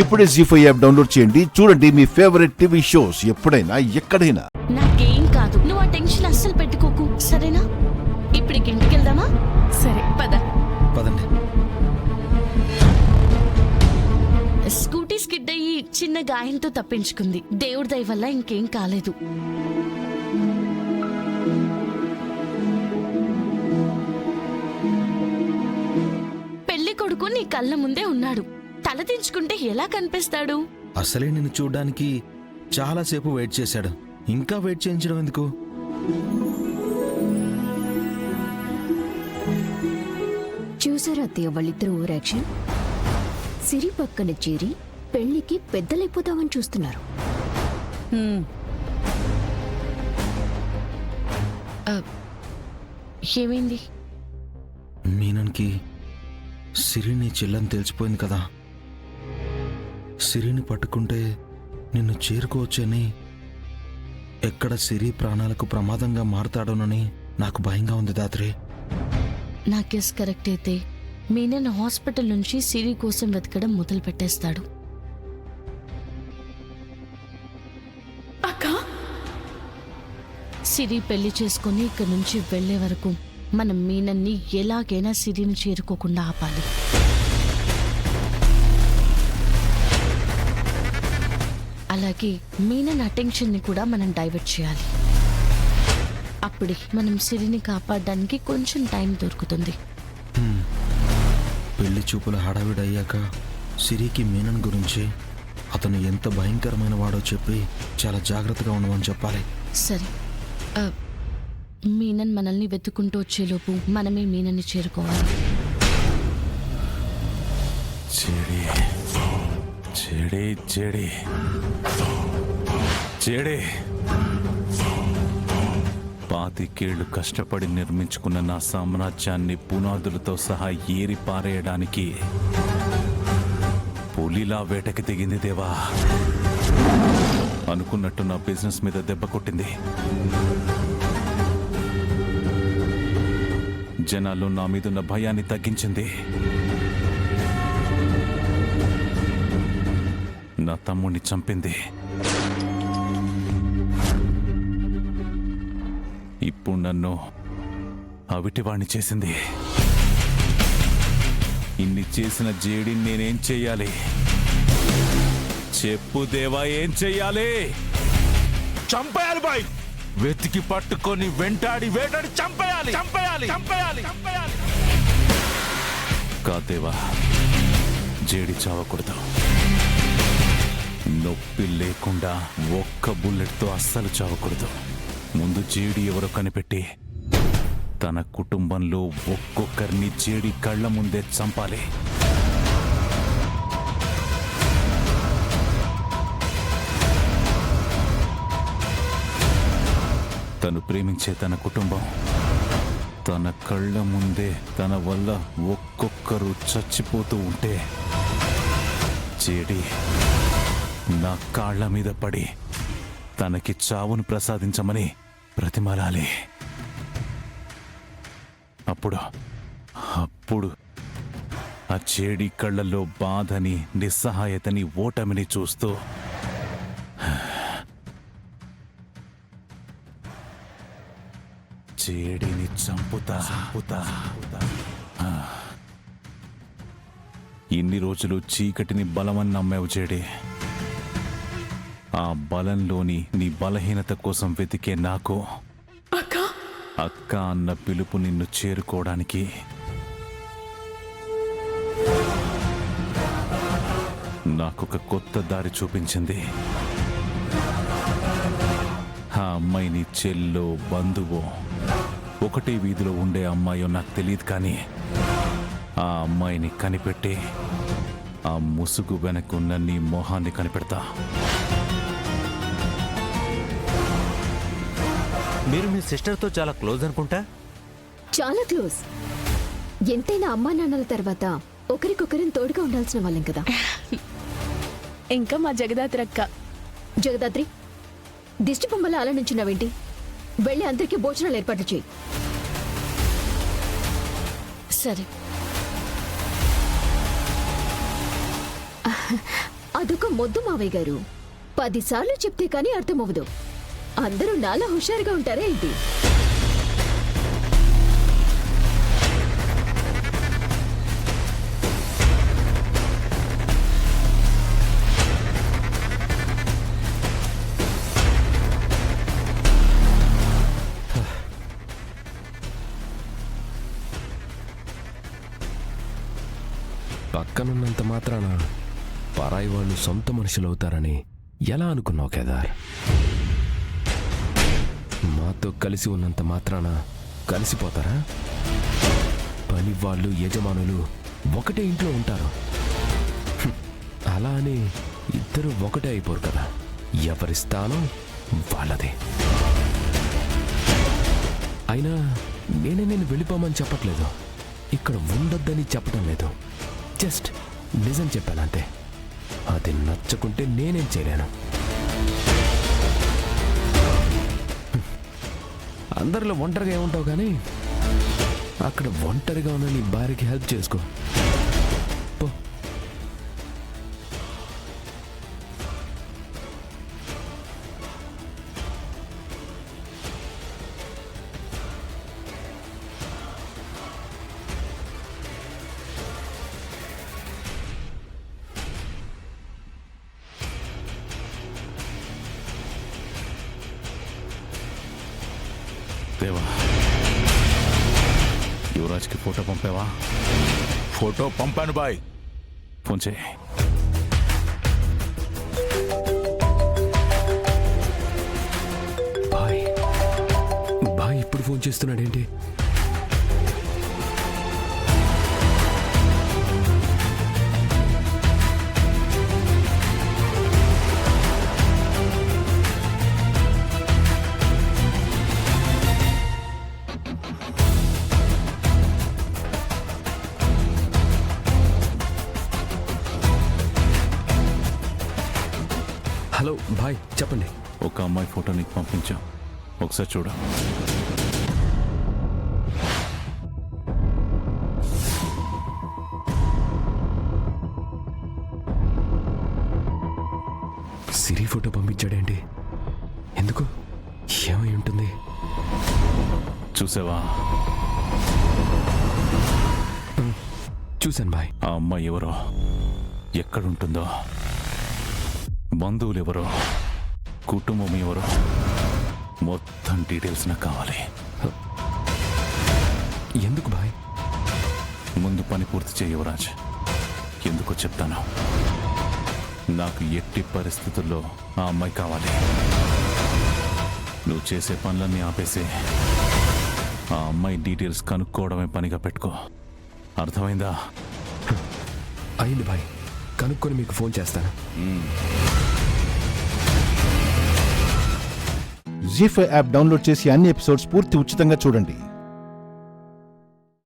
ఇప్పుడే జీ5 app download చేయండి. చూడండి మీ ఫేవరెట్ టీవీ షోస్ ఎప్పుడైనా ఎక్కడైనా. నాకేం కాదు, నువ్వు ఆ టెన్షన్ అస్సలు పెట్టుకోకు, సరేనా? ఇప్పుడు ఇంటికి వెళ్దామా? సరే పదండి. స్కూటీ స్కిడ్ అయ్యి చిన్న గాయంతో తప్పించుకుంది. దేవుడి దయ వల్ల ఇంకేం కాలేదు. పెళ్లి కొడుకు నీ కళ్ళ ముందే ఉన్నాడు. తల దించుకుంటే ఎలా కనిపిస్తాడు? అసలే నిన్ను చూడ్డానికి చాలాసేపు వెయిట్ చేశాడు. ఇంకా వెయిట్ చేయించడం ఎందుకు? చూసారా అత్తయ్య వాళ్ళిద్దరు ఓవర్ యాక్షన్? సిరి పక్కన చేరి పెళ్లికి పెద్దలైపోతామని చూస్తున్నారు. ఏమైంది? మీనన్కి సిరిని చెల్లని తెలిసిపోయింది కదా. సిరిని పట్టుకుంటే నిన్ను చేరుకోవచ్చని, ఎక్కడ సిరి ప్రాణాలకు ప్రమాదంగా మారుతాడోనని నాకు భయంగా ఉంది దాత్రి. నా గెస్ కరెక్ట్ అయితే మీనన్ హాస్పిటల్ నుంచి సిరి కోసం వెతకడం మొదలు పెట్టేస్తాడు. సిరి పెళ్లి చేసుకుని ఇక్కడి నుంచి వెళ్లే వరకు మనం మీనన్ని ఎలాగైనా సిరిని చేరుకోకుండా ఆపాలి. అలాగే మీనన్ అటెన్షన్ ని కూడా మనం డైవర్ట్ చేయాలి. అప్పుడే మనం సిరిని కాపాడడానికి కొంచెం టైం దొరుకుతుంది. పెళ్లి చూపుల హడావిడయ్యాక సిరికి మీనన్ గురించి, అతను ఎంత భయంకరమైన వాడో చెప్పి చాలా జాగ్రత్తగా ఉండమని చెప్పాలి. సరే, మీనన్ మనల్ని వెతుక్కుంటూ వచ్చేలోపు మనమే మీనన్ని చేరుకోవాలి. పాతికేళ్లు కష్టపడి నిర్మించుకున్న నా సామ్రాజ్యాన్ని పునాదులతో సహా ఏరి పారేయడానికి పులిలా వేటకి దిగింది దేవా. అనుకున్నట్టు నా బిజినెస్ మీద దెబ్బ కొట్టింది. జనాల్లో నా మీదున్న భయాన్ని తగ్గించింది. నా తమ్ముడిని చంపింది. ఇప్పుడు నన్ను అవిటివాణ్ణి చేసింది. ఇన్ని చేసిన జేడిని నేనేం చెయ్యాలి? చెప్పు దేవా, ఏం చెయ్యాలి? చంపేయాలి బాయ్. వెతికి పట్టుకొని వెంటాడి వేటాడి చంపేయాలి. కాదేవా, జేడి చావకూడదు. నొప్పి లేకుండా ఒక్క బుల్లెట్తో అస్సలు చావకూడదు. ముందు జేడి ఎవరో కనిపెట్టి తన కుటుంబంలో ఒక్కొక్కరిని జేడి కళ్ళ ముందే చంపాలి. తను ప్రేమించే తన కుటుంబం తన కళ్ళ ముందే తన వల్ల ఒక్కొక్కరు చచ్చిపోతూ ఉంటే జేడి నా కాళ్ల మీద పడి తనకి చావును ప్రసాదించమని ప్రతిమలాలి. అప్పుడు ఆ జేడి కళ్ళల్లో బాధని, నిస్సహాయతని, ఓటమిని చూస్తూ జేడిని చంపుతా. ఇన్ని రోజులు చీకటిని బలమని నమ్మావు జేడి. ఆ బలంలోని నీ బలహీనత కోసం వెతికే నాకు అక్క అన్న పిలుపు నిన్ను చేరుకోవడానికి నాకొక కొత్త దారి చూపించింది. ఆ అమ్మాయి నీ చెల్లో, బంధువో, ఒకటే వీధిలో ఉండే అమ్మాయో నాకు తెలియదు, కానీ ఆ అమ్మాయిని కనిపెట్టి ఆ ముసుగు వెనకున్న నీ మొహాన్ని కనిపెడతా. మీరు మీ సిస్టర్తో చాలా క్లోజ్ అనుకుంటా? చాలా క్లోజ్. ఎంతైనా అమ్మా నాన్నల తర్వాత ఒకరికొకరిని తోడుగా ఉండాల్సిన వాళ్ళం కదా. ఇంకా మా జగదాత్రి అక్క. జగదాత్రి, దిష్టి బొమ్మల అలా నుంచున్నావేంటి? వెళ్ళి అందరికీ భోజనాలు ఏర్పాట్లు చేయి. సరే. అదొక మొద్దు మావయ్య గారు. 10 సార్లు చెప్తే కానీ అర్థమవ్వదు. అందరూ నాలా హుషారుగా ఉంటారా ఏంటి? పక్కనున్నంత మాత్రాన పరాయి వాళ్ళు సొంత మనుషులు అవుతారని ఎలా అనుకున్నావు కేదార్? మాతో కలిసి ఉన్నంత మాత్రాన కలిసిపోతారా? పని వాళ్ళు యజమానులు ఒకటే ఇంట్లో ఉంటారు. అలా అని ఇద్దరు ఒకటే అయిపోరు కదా. ఎవరి స్థానం వాళ్ళదే. అయినా నేను వెళ్ళిపోమని చెప్పట్లేదు, ఇక్కడ ఉండొద్దని చెప్పడం లేదు. జస్ట్ నిజం చెప్పానంతే. అది నచ్చకుంటే నేనేం చేయలేను. అందరిలో ఒంటరిగా ఏముంటావు కానీ అక్కడ ఒంటరిగా ఉన్న నీ భార్యకి హెల్ప్ చేసుకో పో. దేవా, యువరాజ్కి ఫోటో పంపావా? ఫోటో పంపాను బాయ్. ఫోన్ చేయి. బాయ్ బాయ్ ఇప్పుడు ఫోన్ చేస్తున్నాడేంటి? హలో బాయ్, చెప్పండి. ఒక అమ్మాయి ఫోటో నీకు పంపించాం, ఒకసారి చూడు. సిరి ఫోటో పంపించాడేంటి? ఎందుకు? ఏమై ఉంటుంది? చూసావా? చూశాను బాయ్. ఆ అమ్మాయి ఎవరో, ఎక్కడుంటుందో, బంధువులు ఎవరో, కుటుంబం ఎవరో, మొత్తం డీటెయిల్స్ నాకు కావాలి. ఎందుకు బాయ్? ముందు పని పూర్తి చేయి యువరాజ్. ఎందుకో చెప్తాను. నాకు ఎట్టి పరిస్థితుల్లో ఆ అమ్మాయి కావాలి. నువ్వు చేసే పనులన్నీ ఆపేసి ఆ అమ్మాయి డీటెయిల్స్ కనుక్కోవడమే పనిగా పెట్టుకో. అర్థమైందా? అయింది బాయ్, కనుక్కొని మీకు ఫోన్ చేస్తాను. జీ5 యాప్ డౌన్లోడ్ చేసి అన్ని ఎపిసోడ్స్ పూర్తి ఉచితంగా చూడండి.